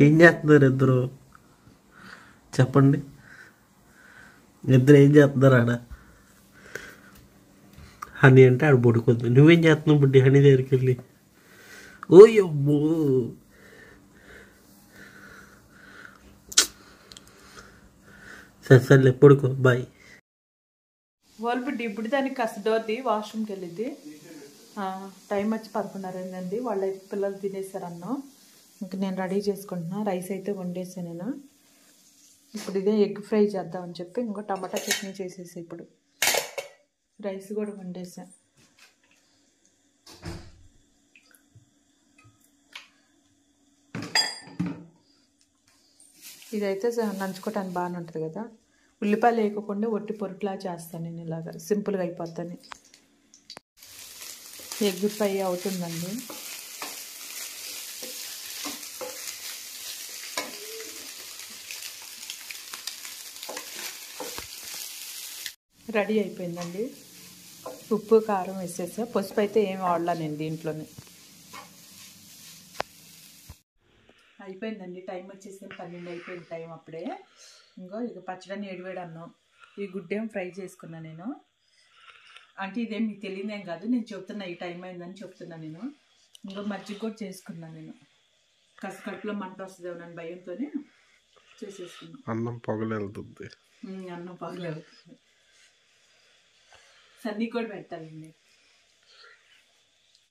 ఏం చేస్తున్నారు ఇద్దరు చెప్పండి ఇద్దరు ఏం చేస్తున్నారు ఆడ హనీ అంటే ఆడ పడుకుంది నువ్వేం చేస్తున్నావు బుడ్డి హనీ దగ్గరికి వెళ్ళి ఓయమ్మో సరే సర్లే పడుకో బాయ్ వాళ్ళు బుడ్డి ఇప్పుడు దానికి కాస్త డోర్ది వాష్రూమ్కి వెళ్ళిద్ది టైం వచ్చి 11:30 అయిందండి వాళ్ళైతే పిల్లలు తినేసారు అన్నం ఇంకా నేను రెడీ చేసుకుంటున్నా రైస్ అయితే వండేసాను నేను ఇప్పుడు ఇదే ఎగ్ ఫ్రై చేద్దామని చెప్పి ఇంకో టమాటా చట్నీ చేసేసి ఇప్పుడు రైస్ కూడా వండేసా ఇదైతే నంచుకోవటానికి బాగానే ఉంటుంది కదా ఉల్లిపాయలు వేయకుండా ఒట్టి పొరుట్లా చేస్తాను నేను ఇలాగా సింపుల్గా అయిపోతాను ఎగ్ ఫ్రై అవుతుందండి రెడీ అయిపోయిందండి ఉప్పు కారం వేసేసా పసుపు అయితే ఏం వాడలా నేను దీంట్లోనే అయిపోయిందండి టైం వచ్చేసి 12 అయిపోయింది టైం అప్పుడే ఇంకో ఇక పచ్చడిని ఏడివేడి అన్నం ఈ గుడ్డేం ఫ్రై చేసుకున్నా నేను అంటే ఇదేం మీకు తెలియదేం కాదు నేను చెప్తున్నా ఈ టైం అయిందని చెప్తున్నా నేను ఇంకో మజ్జిగ కూడా చేసుకున్నాను నేను కాస్త కడుపులో మంట వస్తుంది నన్ను భయంతోనే చేసేసుకున్నాను అన్నం పొగలెళ్తుంది అన్నం పగలెళ్తుంది సన్నీ కూడా పెట్టాలండి